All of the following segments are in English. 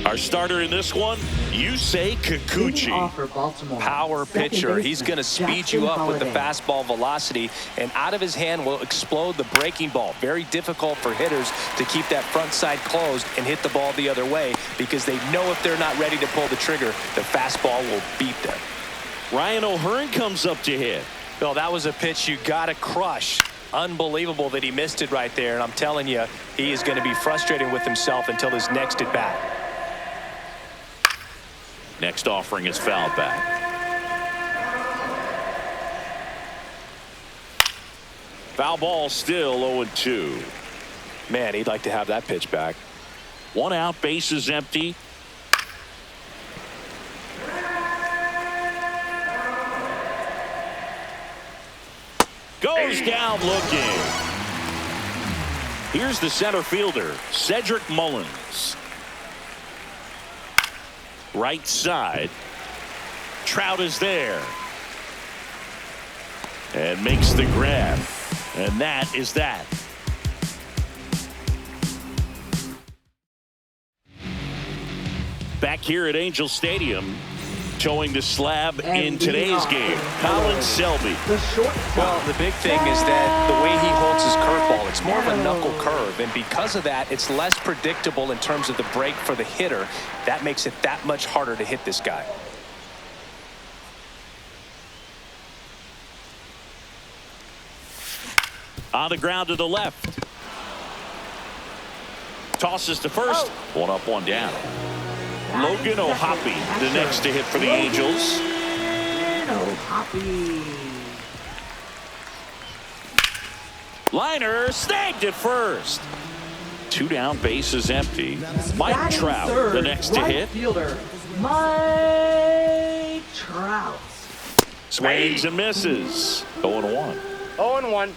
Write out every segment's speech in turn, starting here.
Our starter in this one, Yusei Kikuchi. Power pitcher. He's going to speed you up with the fastball velocity, and out of his hand will explode the breaking ball. Very difficult for hitters to keep that front side closed and hit the ball the other way, because they know if they're not ready to pull the trigger, the fastball will beat them. Ryan O'Hearn comes up to hit. Well, that was a pitch you got to crush. Unbelievable that he missed it right there, and I'm telling you, he is going to be frustrated with himself until his next at bat. Next offering is fouled back. Foul ball, still 0-2. Man, he'd like to have that pitch back. 1 out, bases empty. Goes down looking. Here's the center fielder, Cedric Mullins. Right side. Trout is there. And makes the grab. And that is that. Back here at Angel Stadium, towing the slab in today's game, Colin Selby. Well, the big thing is that the way he holds his curveball, it's more of a knuckle curve, and because of that, it's less predictable in terms of the break for the hitter. That makes it that much harder to hit this guy. On the ground to the left. Tosses to first. One up, one down. Logan O'Hoppe, the next to hit for the Angels. Liner snagged at first. 2 down, bases empty. Mike Trout, the next to hit. Mike Trout. Swings and misses. 0-1. 0-1.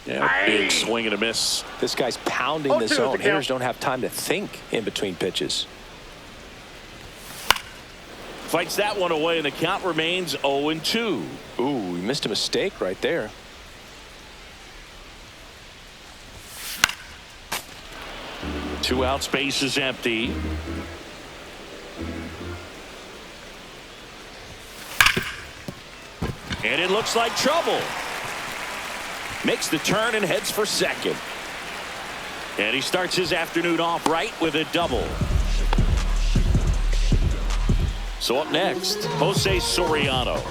Yeah, big swing and a miss. This guy's pounding the zone. Hitters don't have time to think in between pitches. Fights that one away, and the count remains 0-2. Ooh, he missed a mistake right there. Two out, space is empty. And it looks like trouble. Makes the turn and heads for second. And he starts his afternoon off right with a double. So up next, Jose Soriano.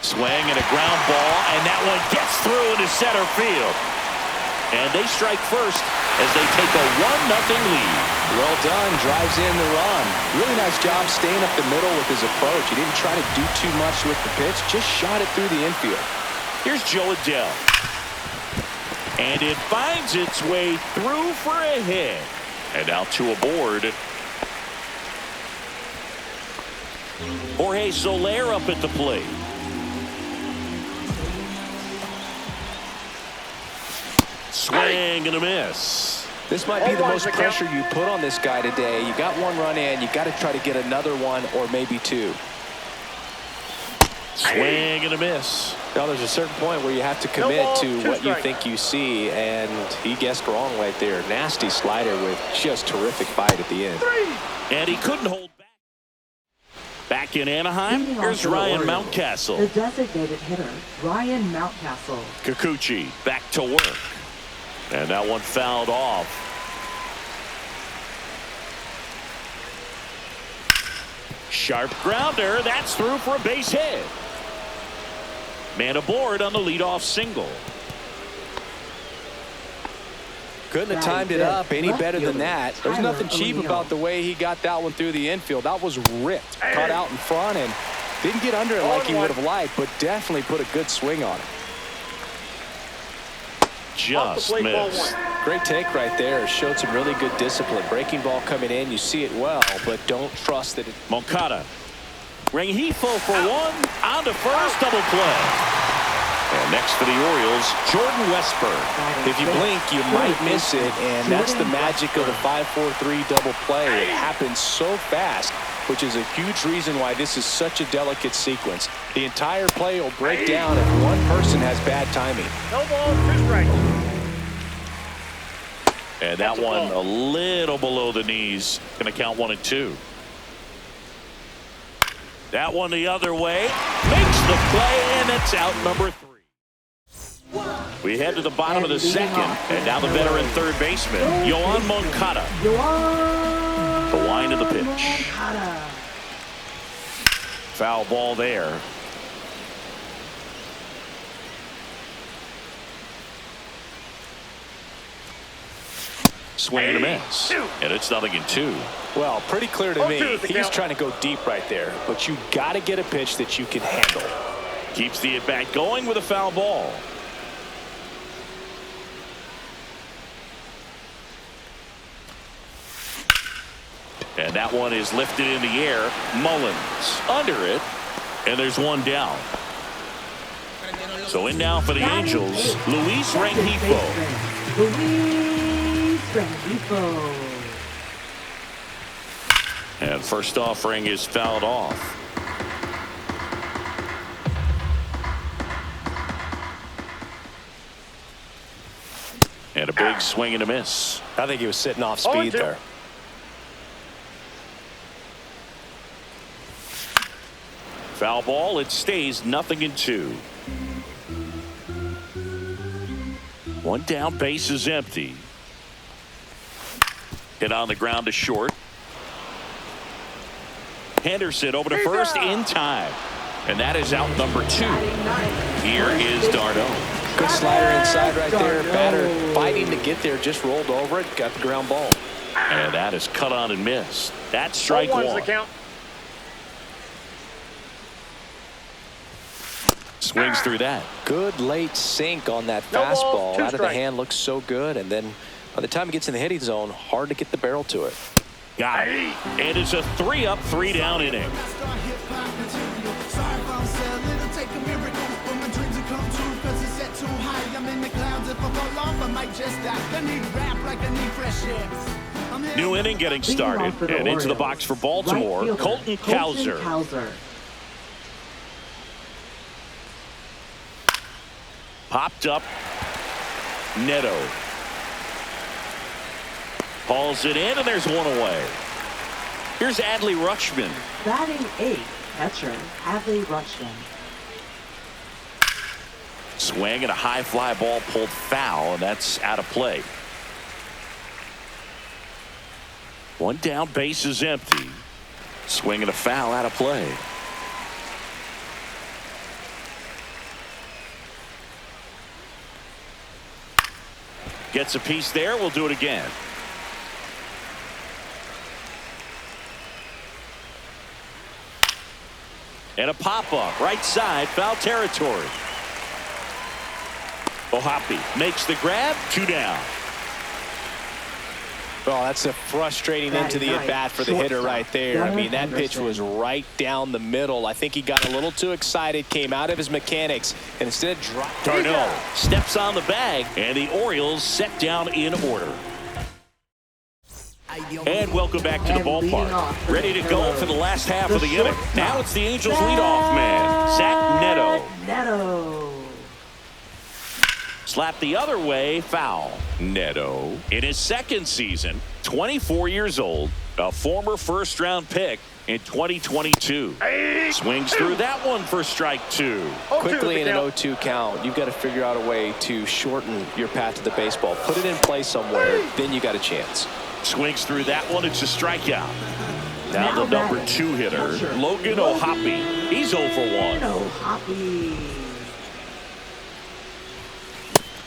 Swing and a ground ball, and that one gets through into center field. And they strike first as they take a 1-0 lead. Well done, drives in the run. Really nice job staying up the middle with his approach. He didn't try to do too much with the pitch, just shot it through the infield. Here's Joe Adele. And it finds its way through for a hit. And now two aboard. Jorge Soler up at the plate. Swing and a miss. This might be the most pressure you put on this guy today. You got one run in, you got to try to get another one or maybe two. Swing and a miss. Now there's a certain point where you have to commit to what you think you see, and he guessed wrong right there. Nasty slider with just terrific bite at the end. And he couldn't hold back. Back in Anaheim, here's Ryan Mountcastle. The designated hitter, Ryan Mountcastle. Kikuchi back to work. And that one fouled off. Sharp grounder. That's through for a base hit. Man aboard on the leadoff single. Couldn't have timed it up any better than that. There's nothing cheap about the way he got that one through the infield. That was ripped. Cut out in front and didn't get under it like he would have liked, but definitely put a good swing on it. Just missed. Great take right there. Showed some really good discipline. Breaking ball coming in, you see it well, but don't trust that it. Moncada. Rengifo for one. On to first, double play. And Next for the Orioles, Jordan Westburg. If you blink, you might miss it, and that's the magic of the 5-4-3 double play. It happens so fast, which is a huge reason why this is such a delicate sequence. The entire play will break down if one person has bad timing. No ball, 2 strikes. And that one a little below the knees. Going to count 1 and 2. That one the other way. Makes the play, and it's out number 3. We head to the bottom of the second, and now the veteran third baseman, Yoan Moncada. The wind of the pitch. Foul ball there. Swing and a miss. And it's 0-2. Well, pretty clear to me. He's trying to go deep right there, but you got to get a pitch that you can handle. Keeps the at-bat going with a foul ball. And that one is lifted in the air. Mullins under it. And there's one down. So in now for the Angels, Luis Rengifo. And first offering is fouled off. And a big swing and a miss. I think he was sitting off speed there. Foul ball. It stays 0-2. One down, base is empty. Hit on the ground to short. Henderson over to first in time. And that is out number 2. Here is Darno. Good slider inside right there. Batter fighting to get there, just rolled over it, got the ground ball. And that is cut on and missed. That's strike 1. The count. Swings through that. Good late sink on that fastball. Out of the hand, looks so good, and then by the time it gets in the hitting zone, hard to get the barrel to it. Got it. And it's a 3-up, 3-down inning. New inning getting started, and into the box for Baltimore, Colton Cowser. Popped up. Neto. Hauls it in, and there's one away. Here's Adley Rutschman. Batting 8th, catcher Adley Rutschman. Swing and a high fly ball pulled foul, and that's out of play. One down, base is empty. Swing and a foul, out of play. Gets a piece there. We'll do it again. And a pop-up right side, foul territory. Ohapi makes the grab. 2 down. Well, that's a frustrating into the at-bat for the hitter right there. I mean, that pitch was right down the middle. I think he got a little too excited, came out of his mechanics, and instead dropped. Darno steps on the bag, and the Orioles set down in order. And welcome back to the ballpark. Ready to go for the last half of the inning. Now it's the Angels leadoff man, Zach Neto. Slap the other way, foul. Neto, in his second season, 24 years old, a former first-round pick in 2022. Swings through that one for strike 2. Quickly in an 0-2 count, you've got to figure out a way to shorten your path to the baseball. Put it in play somewhere, then you got a chance. Swings through that one. It's a strikeout. Now the number 2 hitter, Logan Ohapi. He's 0 for 1.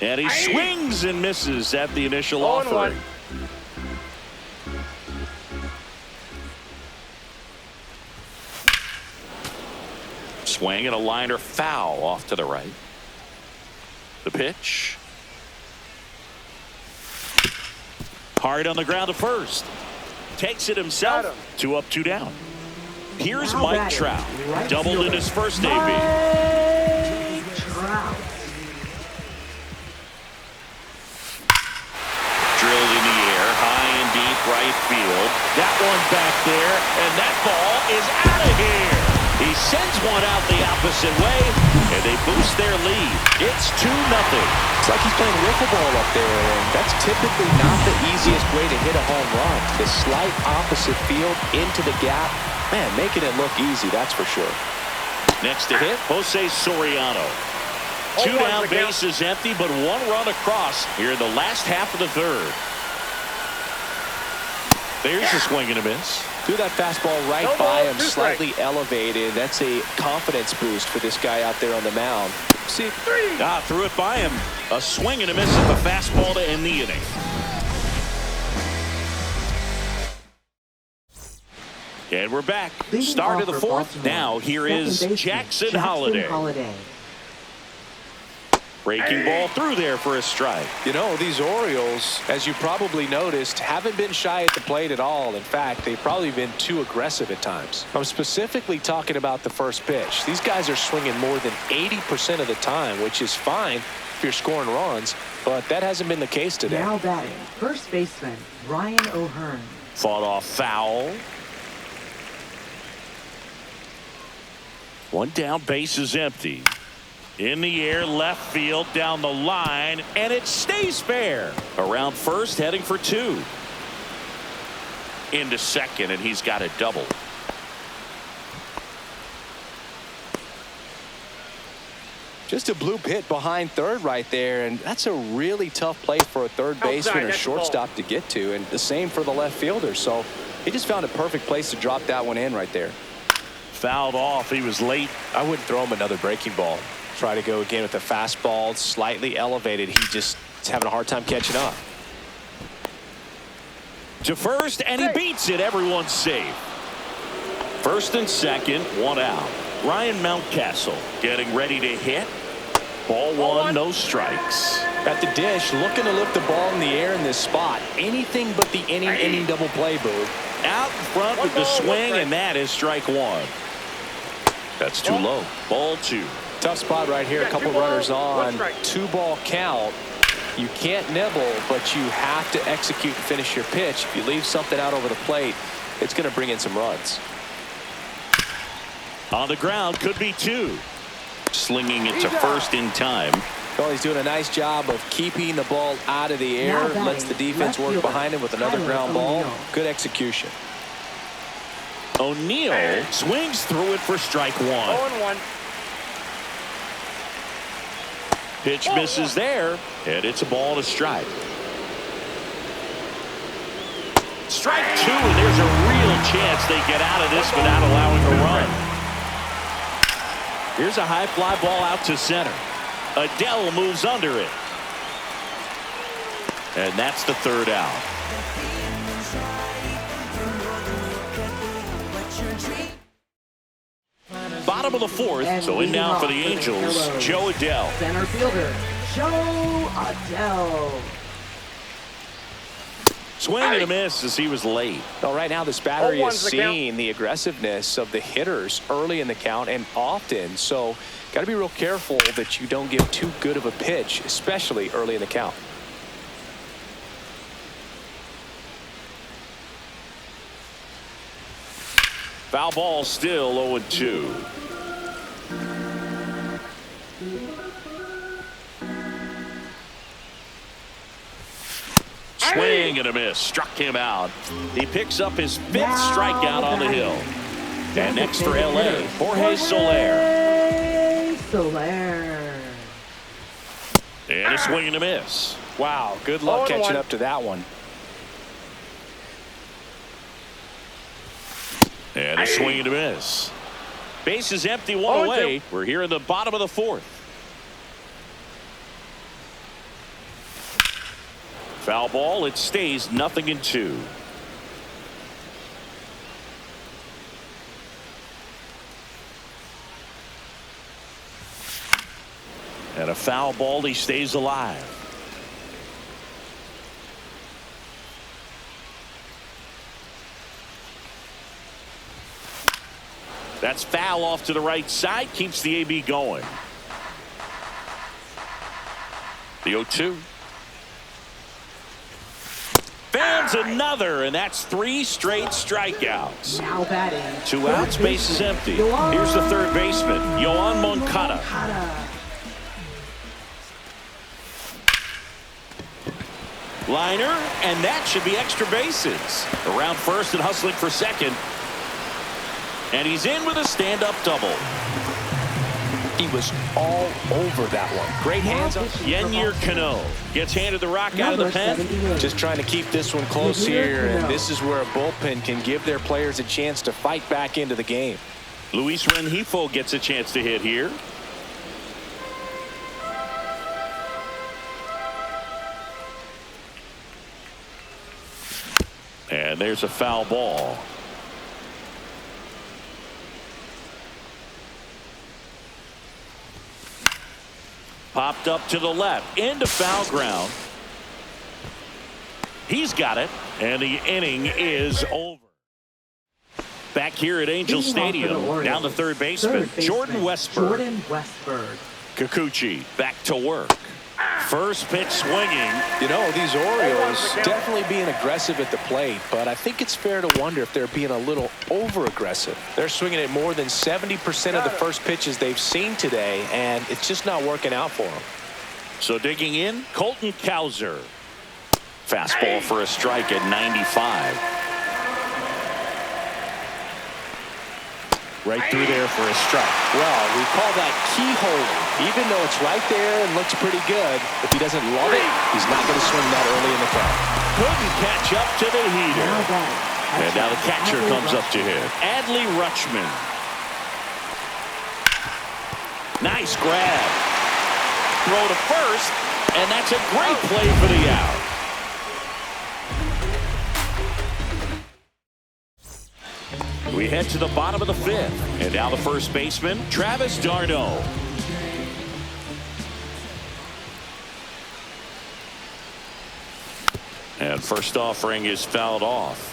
And he swings and misses at the initial offering. Swing and a liner foul off to the right. The pitch. Hard on the ground to first. Takes it himself. 2 up, 2 down. Here's Mike Trout. Doubled in his first AB. field. That one back there, and that ball is out of here. He sends one out the opposite way, and they boost their lead. It's 2-0. It's like he's playing wiffle ball up there, and that's typically not the easiest way to hit a home run. The slight opposite field into the gap. Man, making it look easy, that's for sure. Next to hit, Jose Soriano. 2 down, bases empty, but 1 run across here in the last half of the third. There's a swing and a miss. Threw that fastball right by him, slightly elevated. That's a confidence boost for this guy out there on the mound. See, threw it by him. A swing and a miss at the fastball to end the inning. And we're back. Start of the fourth. Now here is Jackson Holliday. Breaking ball through there for a strike. You know, these Orioles, as you probably noticed, haven't been shy at the plate at all. In fact, they've probably been too aggressive at times. I'm specifically talking about the first pitch. These guys are swinging more than 80% of the time, which is fine if you're scoring runs, but that hasn't been the case today. Now batting, first baseman Ryan O'Hearn. Fought off foul. 1 down, base is empty. In the air, left field, down the line, and it stays fair. Around first, heading for 2. Into second, and he's got a double. Just a bloop hit behind third right there, and that's a really tough play for a third baseman or shortstop to get to, and the same for the left fielder. So he just found a perfect place to drop that one in right there. Fouled off. He was late. I wouldn't throw him another breaking ball. Try to go again with the fastball, slightly elevated. He just is having a hard time catching up. To first, and he beats it. Everyone's safe. First and second, 1 out. Ryan Mountcastle getting ready to hit. Ball 1, no strikes. At the dish, looking to lift the ball in the air in this spot. Anything but the inning double play, Boo. Out in front with the swing, and that is strike 1. That's too low. Ball 2. Tough spot right here. A couple runners on. 2-ball count. You can't nibble, but you have to execute and finish your pitch. If you leave something out over the plate, it's going to bring in some runs. On the ground, could be 2. Slinging it to first in time. Well, he's doing a nice job of keeping the ball out of the air. Lets the defense work behind him with another ground ball. Good execution. O'Neill swings through it for strike 1. Pitch misses there, and it's a ball to strike. Strike 2, and there's a real chance they get out of this without allowing a run. Here's a high fly ball out to center. Adele moves under it. And that's the 3rd out. Bottom of the 4th, And so in now for the Angels, Joe Adele. Center fielder, Joe Adele. Swing and a miss as he was late. Well, right now this battery is seeing the aggressiveness of the hitters early in the count and often. So got to be real careful that you don't give too good of a pitch, especially early in the count. Foul ball, still 0-2. Swing and a miss. Struck him out. He picks up his 5th strikeout on the hill. And next for L.A., Jorge Soler. And a swing and a miss. Wow, good luck catching up to that one. And a swing and a miss. Base is empty, 1 away. We're here in the bottom of the 4th. Foul ball. It stays 0-2. And a foul ball. He stays alive. That's foul off to the right side. Keeps the AB going. The 0-2. Fan Lands another, and that's 3 straight strikeouts. Now batting. 2 outs, base is empty. Here's the third baseman, Yoan Moncada. Liner, and that should be extra bases. Around first and hustling for second. And he's in with a stand-up double. He was all over that one. Great hands on. Yennier Cano gets handed the rock out of the pen. Just trying to keep this one close here, and this is where a bullpen can give their players a chance to fight back into the game. Luis Rengifo gets a chance to hit here. And there's a foul ball. Popped up to the left into foul ground. He's got it, and the inning is over. Back here at Angel Stadium, down the third baseman, Jordan Westburg. Kikuchi back to work. First pitch swinging. You know, these Orioles definitely being aggressive at the plate, but I think it's fair to wonder if they're being a little over-aggressive. They're swinging at more than 70% of the first pitches they've seen today, and it's just not working out for them. So digging in, Colton Cowser. Fastball for a strike at 95. Right through there for a strike. Well, we call that keyhole. Even though it's right there and looks pretty good, if he doesn't love it, he's not going to swing that early in the count. Couldn't catch up to the heater. And now the catcher comes up to him. Adley Rutschman. Nice grab. Throw to first, and that's a great play for the out. We head to the bottom of the 5th, and now the first baseman, Travis d'Arnaud. And first offering is fouled off.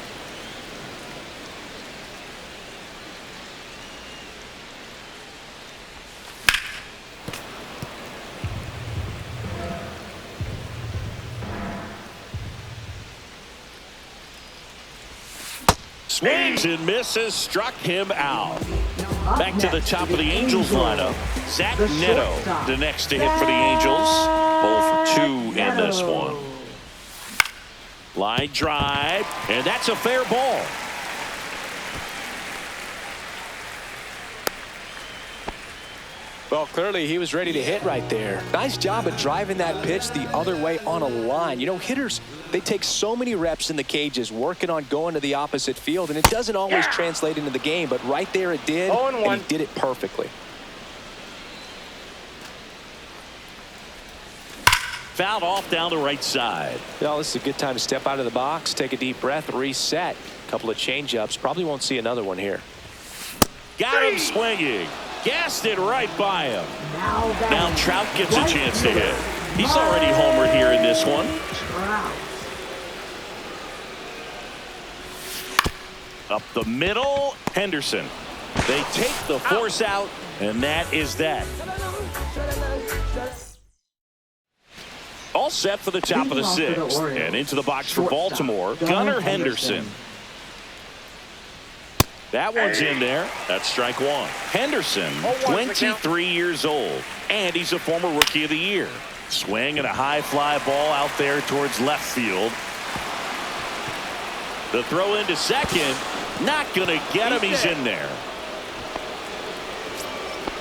Swings and misses, struck him out. Back to the top of the Angels lineup. Zach Neto, the next to hit for the Angels. 0 for 2 in this one. Line drive, and that's a fair ball. Well, clearly he was ready to hit right there. Nice job of driving that pitch the other way on a line. You know, hitters, they take so many reps in the cages working on going to the opposite field, and it doesn't always translate into the game, but right there it did, and he did it perfectly. Fouled off down the right side. Well, this is a good time to step out of the box, take a deep breath, reset. A couple of change-ups. Probably won't see another one here. Got him swinging. Gassed it right by him. Now Trout gets a chance to hit. He's already homered here in this one. Up the middle, Henderson. They take the force out, and that is that. All set for the top of the 6th. And into the box for Baltimore, Gunnar Henderson. That one's in there. That's strike 1. Henderson, 23 years old, and he's a former Rookie of the Year. Swing and a high fly ball out there towards left field. The throw into second, not going to get him. He's in there.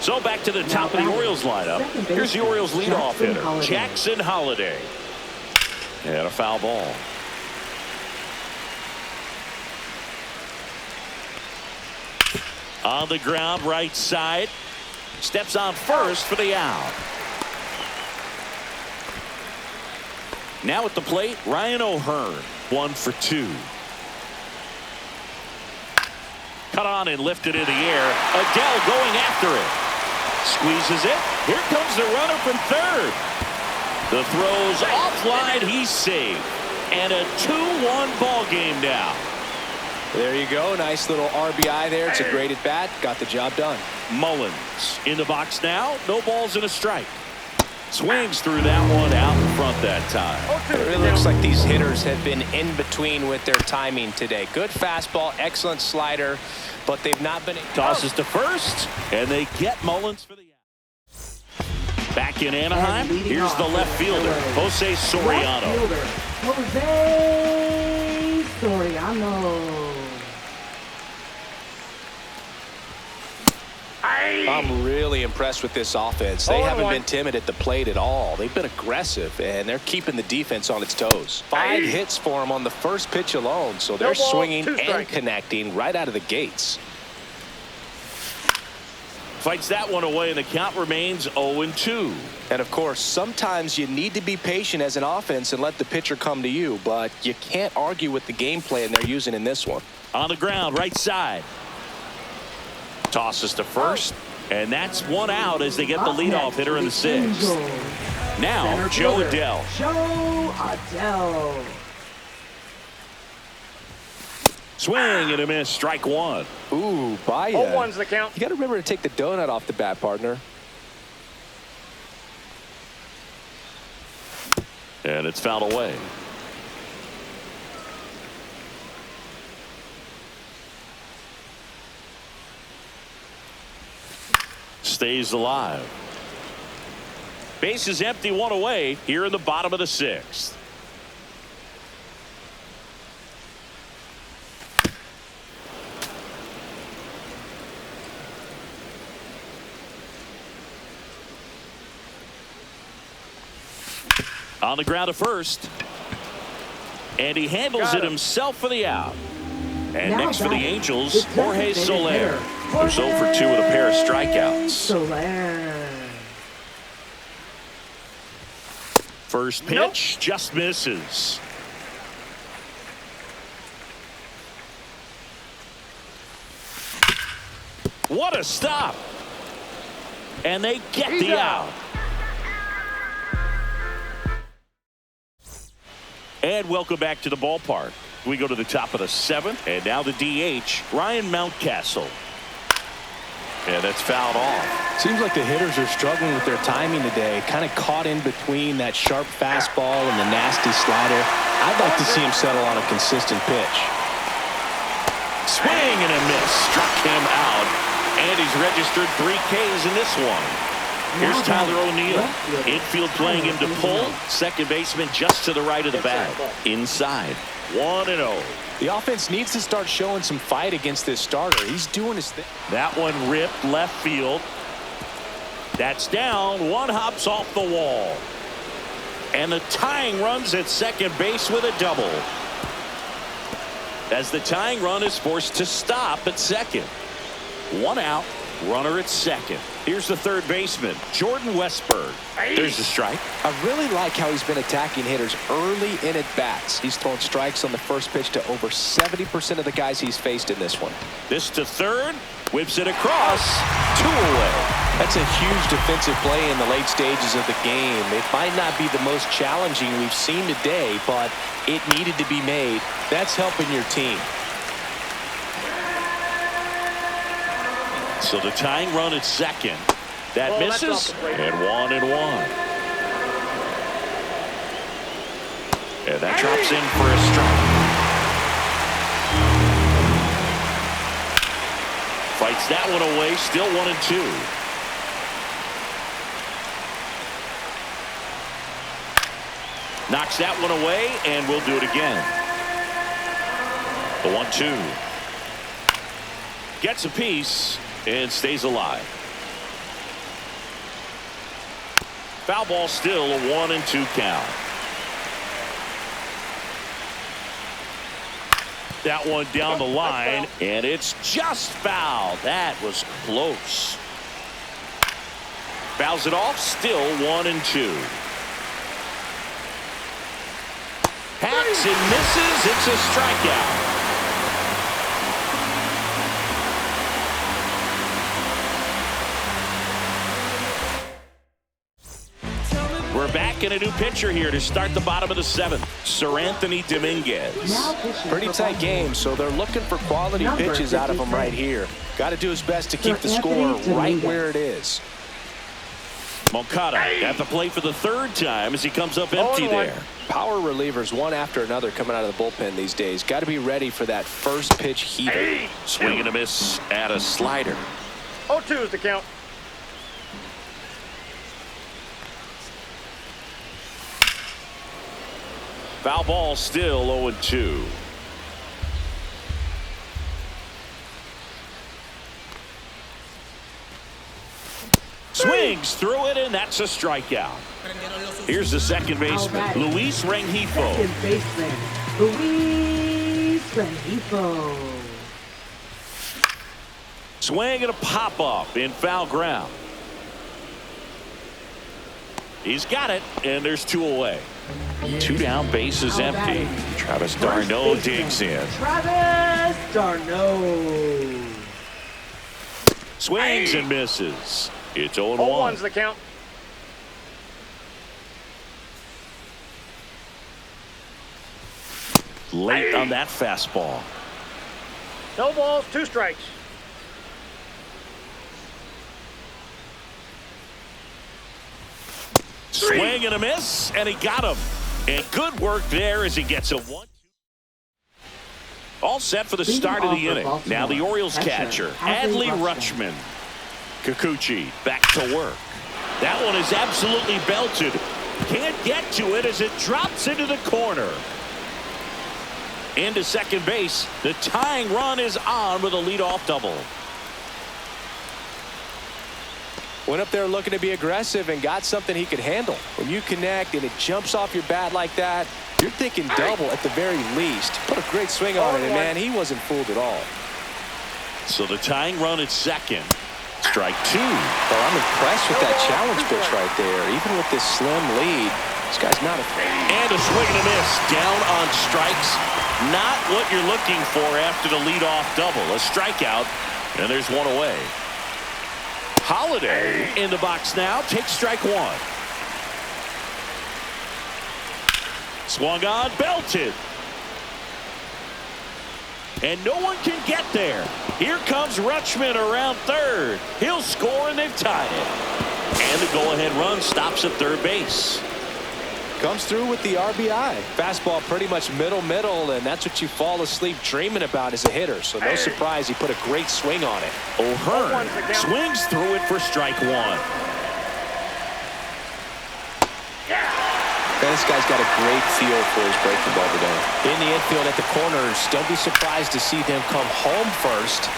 So back to the top of the Orioles lineup. Here's the Orioles leadoff hitter, Jackson Holliday. And a foul ball. On the ground, right side. Steps on first for the out. Now at the plate, Ryan O'Hearn, 1 for 2. Cut on and lifted in the air. Adele going after it. Squeezes it. Here comes the runner from third. The throw's offline. He's safe. And a 2-1 ball game now. There you go. Nice little RBI there. It's a great at bat. Got the job done. Mullins in the box now. No balls and a strike. Swings through that one out in front that time. It really looks like these hitters have been in between with their timing today. Good fastball, excellent slider, but they've not been. Tosses to first, and they get Mullins for the out. Back in Anaheim, here's the left fielder, Jose Soriano. Jose Soriano. I'm really impressed with this offense. They haven't been timid at the plate at all. They've been aggressive, and they're keeping the defense on its toes. 5 hits for them on the first pitch alone, so they're swinging and connecting right out of the gates. Fights that one away, and the count remains 0-2. And, of course, sometimes you need to be patient as an offense and let the pitcher come to you, but you can't argue with the game plan they're using in this one. On the ground, right side. Tosses to first, and that's one out as they get the leadoff hitter in the 6th. Now, Joe Adell. Joe Adell. Swing and a miss, strike one. Ooh, Baya. 0-1's the count. You got to remember to take the donut off the bat, partner. And it's fouled away. Stays alive. Base is empty, one away here in the bottom of the 6th. On the ground to first. And he handles it himself for the out. And next for the Angels, Jorge Soler. Who's 0 for 2 with a pair of strikeouts. Soler. First pitch just misses. What a stop. And they get the out. And welcome back to the ballpark. We go to the top of the 7th, and now the DH, Ryan Mountcastle. And that's fouled off. Seems like the hitters are struggling with their timing today, kind of caught in between that sharp fastball and the nasty slider. I'd like to see him settle on a consistent pitch. Swing and a miss, struck him out, and he's registered 3 Ks in this one. Here's Tyler O'Neill. Infield playing him to pull. Second baseman just to the right of the bag. Inside. 1-0. The offense needs to start showing some fight against this starter. He's doing his thing. That one ripped left field. That's down. One hops off the wall. And the tying run's at second base with a double. As the tying run is forced to stop at second. 1 out. Runner at second. Here's the third baseman, Jordan Westberg. There's the strike. I really like how he's been attacking hitters early in at bats. He's thrown strikes on the first pitch to over 70% of the guys he's faced in this one. This to third, whips it across, 2 away. That's a huge defensive play in the late stages of the game. It might not be the most challenging we've seen today, but it needed to be made. That's helping your team. So the tying run at second. That misses, and 1-1. And that drops in for a strike. Fights that one away, still 1-2. Knocks that one away, and we'll do it again. The 1-2. Gets a piece. And stays alive. Foul ball, still a 1-2 count. That one down the line, and it's just foul. That was close. Fouls it off, still 1-2. Hacks and misses. It's a strikeout. We're back in a new pitcher here to start the bottom of the 7th. Sir Anthony Dominguez. Pretty tight game, so they're looking for quality pitches out of him right here. Got to do his best to keep the score right where it is. Moncada at the plate for the third time as he comes up empty there. Power relievers one after another coming out of the bullpen these days. Got to be ready for that first pitch heater. Swing and a miss at a slider. 0-2 is the count. Foul ball, still 0-2. Swings through it, and that's a strikeout. Here's the second baseman, Luis Rengifo. Second baseman, Luis Rengifo. Swing and a pop-up in foul ground. He's got it, and there's 2 away. 2 down, base is empty. Travis d'Arnaud digs in. Travis d'Arnaud. Swings and misses. It's 0-1. 0-1's the count. Late on that fastball. No balls, 2 strikes. Swing and a miss, and he got him. And good work there as he gets a 1-2. All set for the start of the inning. Now the Orioles catcher, Adley Rutschman. Kikuchi back to work. That one is absolutely belted. Can't get to it as it drops into the corner. Into second base. The tying run is on with a leadoff double. Went up there looking to be aggressive and got something he could handle. When you connect and it jumps off your bat like that, you're thinking double at the very least. Put a great swing on it, and man, he wasn't fooled at all. So the tying run at second. Strike 2. Well, I'm impressed with that challenge pitch right there. Even with this slim lead, this guy's not afraid. And a swing and a miss. Down on strikes. Not what you're looking for after the leadoff double. A strikeout, and there's 1 away. Holiday in the box now. Takes strike 1. Swung on, belted. And no one can get there. Here comes Rutschman around third. He'll score, and they've tied it. And the go-ahead run stops at third base. Comes through with the RBI. Fastball pretty much middle, and that's what you fall asleep dreaming about as a hitter. So no surprise he put a great swing on it. O'Hearn swings through it for strike 1. This guy's got a great feel for his breaking ball today. In the infield at the corners, don't be surprised to see them come home first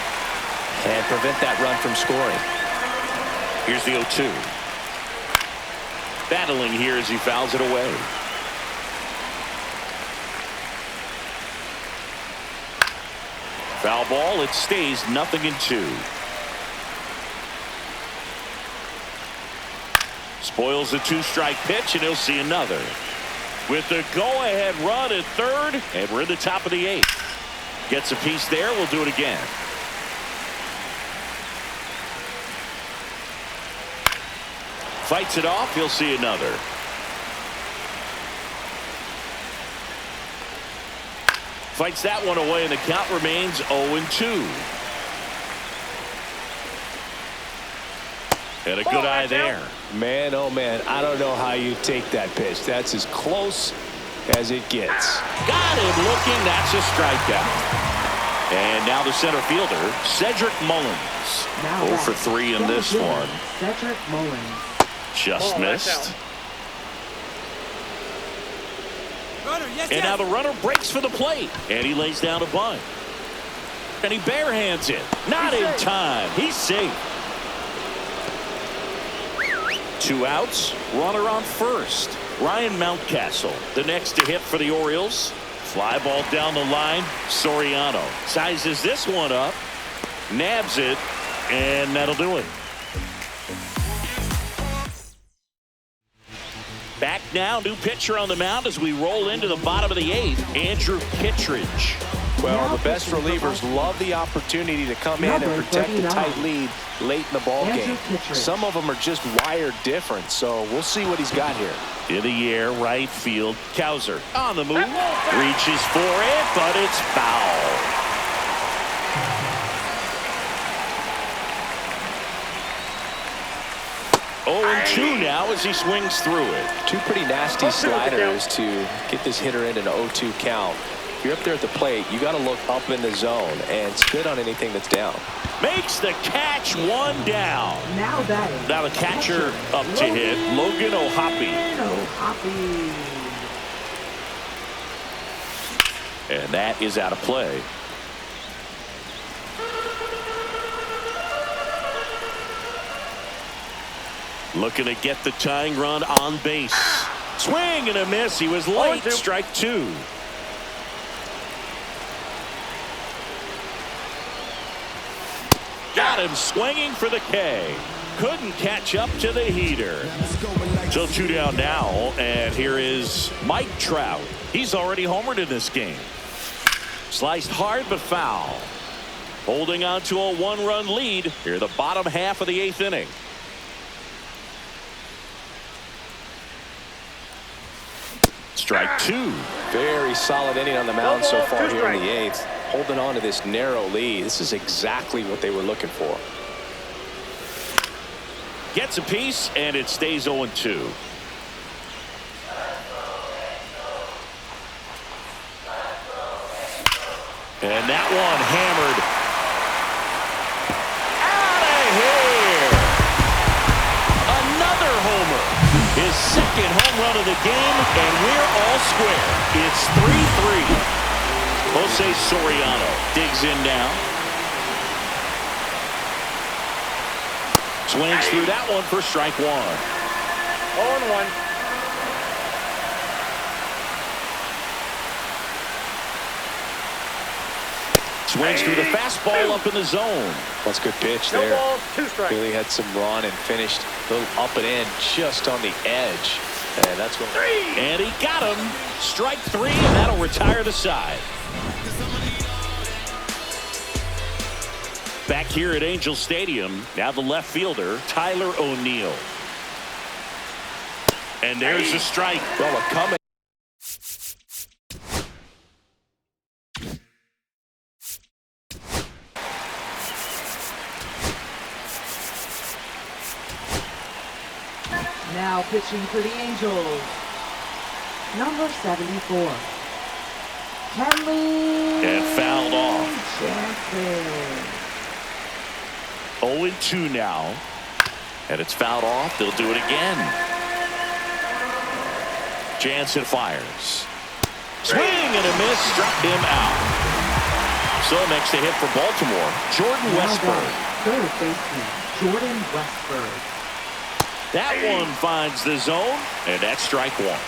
and prevent that run from scoring. Here's the 0-2. Battling here as he fouls it away. Foul ball. It stays 0-2. Spoils the 2-strike pitch, and he'll see another. With the go-ahead run at third, and we're in the top of the 8th. Gets a piece there. We'll do it again. Fights it off. He'll see another. Fights that one away, and the count remains 0-2. And a good eye there. Man, oh man, I don't know how you take that pitch. That's as close as it gets. Got him looking. That's a strikeout. And now the center fielder, Cedric Mullins. 0 for 3 in this one. Cedric Mullins. Just missed. And now the runner breaks for the plate. And he lays down a bunt. And he barehands it. Not in time. He's safe. 2 outs. Runner on first. Ryan Mountcastle, the next to hit for the Orioles. Fly ball down the line. Soriano sizes this one up. Nabs it. And that'll do it. Back now, new pitcher on the mound as we roll into the bottom of the 8th, Andrew Kittredge. Well, the best relievers love the opportunity to come in and protect the tight lead late in the ball game. Some of them are just wired different, so we'll see what he's got here. In the air, right field. Cowser on the move. Reaches for it, but it's foul. 0-2 now as he swings through it. Two pretty nasty 0-2 is the count. sliders to get this hitter into an 0-2 count. If you're up there at the plate, you got to look up in the zone and spit on anything that's down. Makes the catch, one down. Now batting. Now the catcher up to hit, Logan O'Hoppe. And that is out of play. Looking to get the tying run on base. Swing and a miss. He was late. 0-2. Strike two. Got him swinging for the K. Couldn't catch up to the heater. So 2 down now, and here is Mike Trout. He's already homered in this game. Sliced hard but foul. Holding on to a 1-run lead here the bottom half of the 8th inning. Strike two. Very solid inning on the mound No so ball, far 2 here in the strikes. 8th. Holding on to this narrow lead. This is exactly what they were looking for. Gets a piece, and it stays 0-2. And that one hammered out of here. Another homer. His second home run of the game, and we're all square. It's 3-3. Jose Soriano digs in now. Swings through that one for strike one. 0-1. Swings through the fastball up in the zone. That's a good pitch No there. balls, 2 strikes. Really had some run and finished a little up and in just on the edge. And that's what. And he got him. Strike three, and that'll retire the side. Back here at Angel Stadium, now the left fielder, Tyler O'Neill. And there's a strike. Well, a coming. Now pitching for the Angels. Number 74. Kenley And fouled off. Jansen. 0-2 now. And it's fouled off. They'll do it again. Jansen fires. Swing and a miss. Struck him out. So next to hit for Baltimore, Jordan Westburg. Third baseman, Jordan Westburg. That one finds the zone, and that's strike one.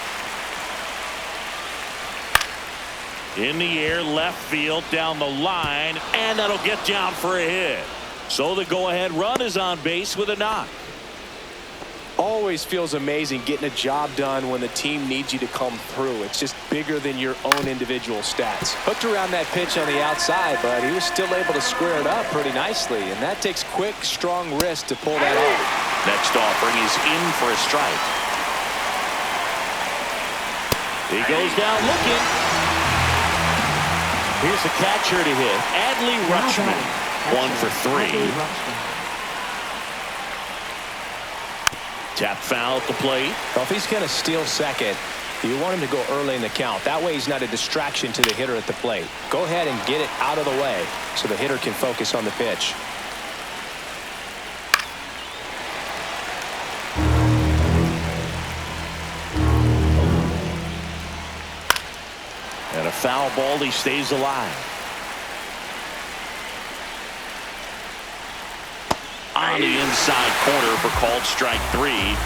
In the air, left field, down the line, and that'll get down for a hit. So the go-ahead run is on base with a knock. Always feels amazing getting a job done when the team needs you to come through. It's just bigger than your own individual stats. Hooked around that pitch on the outside, but he was still able to square it up pretty nicely, and that takes quick, strong wrist to pull that off. Next offering is in for a strike. He goes down looking. Here's the catcher to hit, Adley Rutschman. 1 for 3. Tap foul at the plate. Well, if he's going to steal second, you want him to go early in the count. That way he's not a distraction to the hitter at the plate. Go ahead and get it out of the way so the hitter can focus on the pitch. And a foul ball, he stays alive. On the inside corner for called strike 3.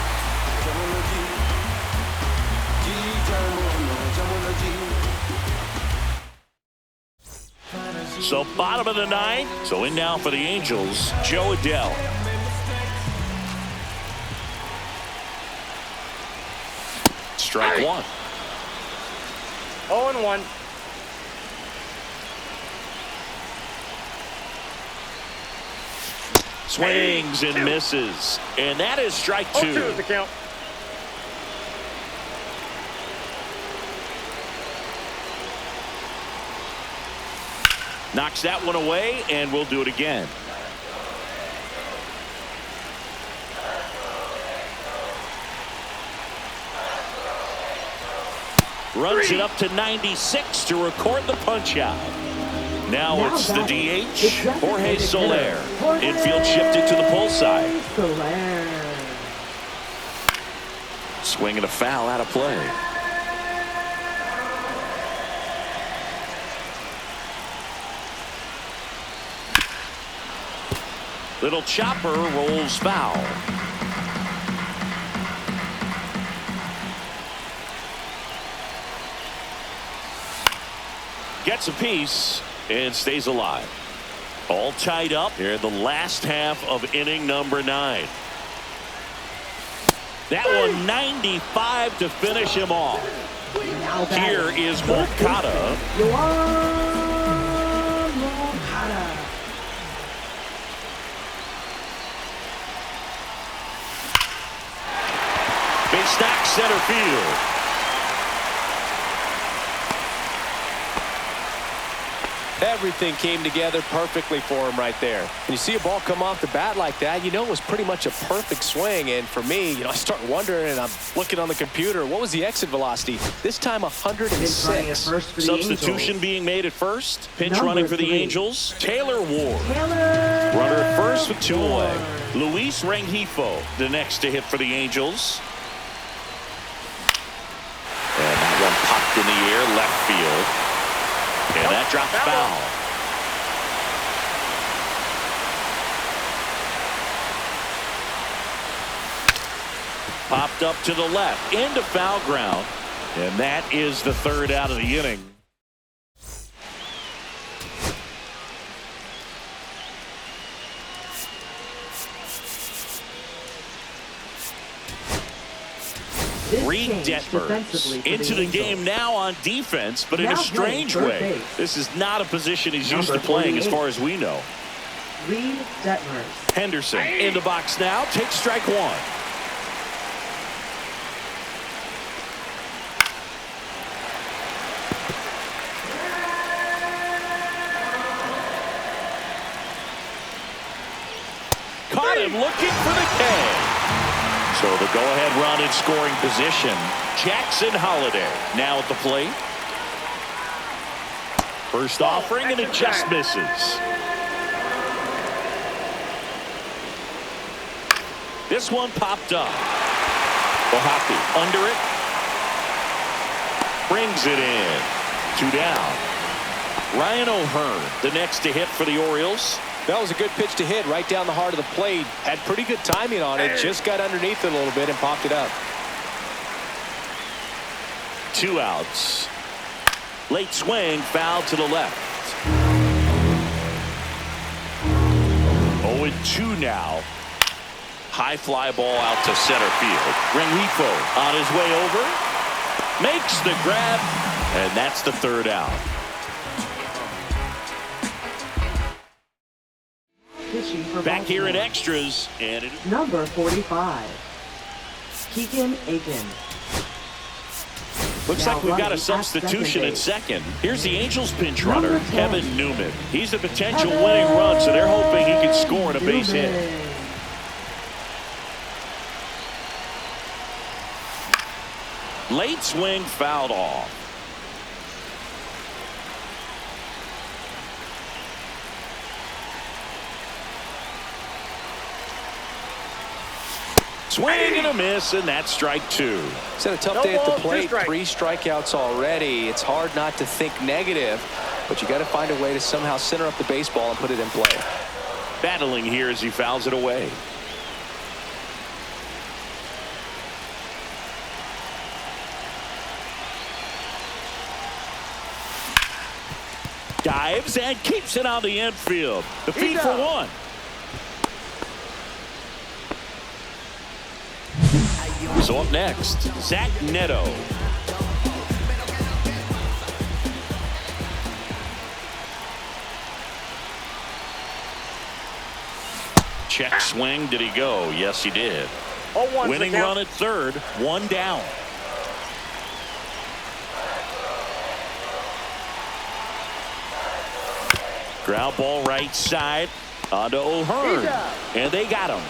So bottom of the 9th. So in now for the Angels, Joe Adell. Strike 1. 0-1. Swings and misses. And that is strike 2. 0-2 is the count. Knocks that one away, and we'll do it again. Runs it up to 96 to record the punch out. Now it's the DH, Jorge Soler. Infield shifted to the pull side. Swing and a foul out of play. Little chopper rolls foul. Gets a piece and stays alive. All tied up here in the last half of inning number 9. That one 95 to finish him off. Here is Moncada. Base knock center field. Everything came together perfectly for him right there. When you see a ball come off the bat like that, you know it was pretty much a perfect swing. And for me, I start wondering, and I'm looking on the computer, what was the exit velocity? This time 106. Substitution being made at first. Pinch running for the Angels. Taylor Ward. Runner at first with 2 away. Luis Rengifo, the next to hit for the Angels. And that one popped in the air, left field. And that drops foul. Popped up to the left, into foul ground. And that is the 3rd out of the inning. Reed Detmers into the game now on defense, but in a strange way. This is not a position he's used to playing as far as we know. Reed Detmers. Henderson in the box now, takes strike 1. Caught him looking for the K. So the go-ahead run in scoring position. Jackson Holiday now at the plate. First offering, and it just misses. This one popped up. Ohapi under it. Brings it in. 2 down. Ryan O'Hearn, the next to hit for the Orioles. That was a good pitch to hit right down the heart of the plate. Had pretty good timing on it. Just got underneath it a little bit and popped it up. 2 outs. Late swing, foul to the left. 0-2 now. High fly ball out to center field. Rengifo on his way over. Makes the grab. And that's the 3rd out. Back here in extras, and it is number 45, Keegan Aiken. looks like we've got a substitution at second. Here's the Angels pinch runner, Kevin Newman. He's a potential winning run, so they're hoping he can score in a base hit. Late swing, fouled off. Swing and a miss, and that's strike 2. It's had a tough day at the plate. 3 strikeouts already. It's hard not to think negative, but you got to find a way to somehow center up the baseball and put it in play. Battling here as he fouls it away. Dives and keeps it on the infield. The feed for 1. So up next, Zach Neto. Check swing. Did he go? Yes, he did. Winning run at 3rd. 1 down. Ground ball right side onto O'Hearn. And they got him.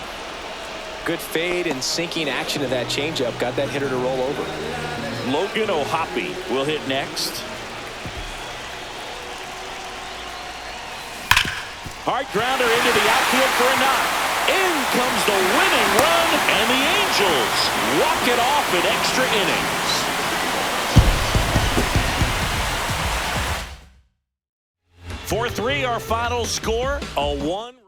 Good fade and sinking action of that changeup got that hitter to roll over. Logan O'Hoppe will hit next. Hard grounder into the outfield for a knock. In comes the winning run, and the Angels walk it off in extra innings. 4-3 our final score, a 1.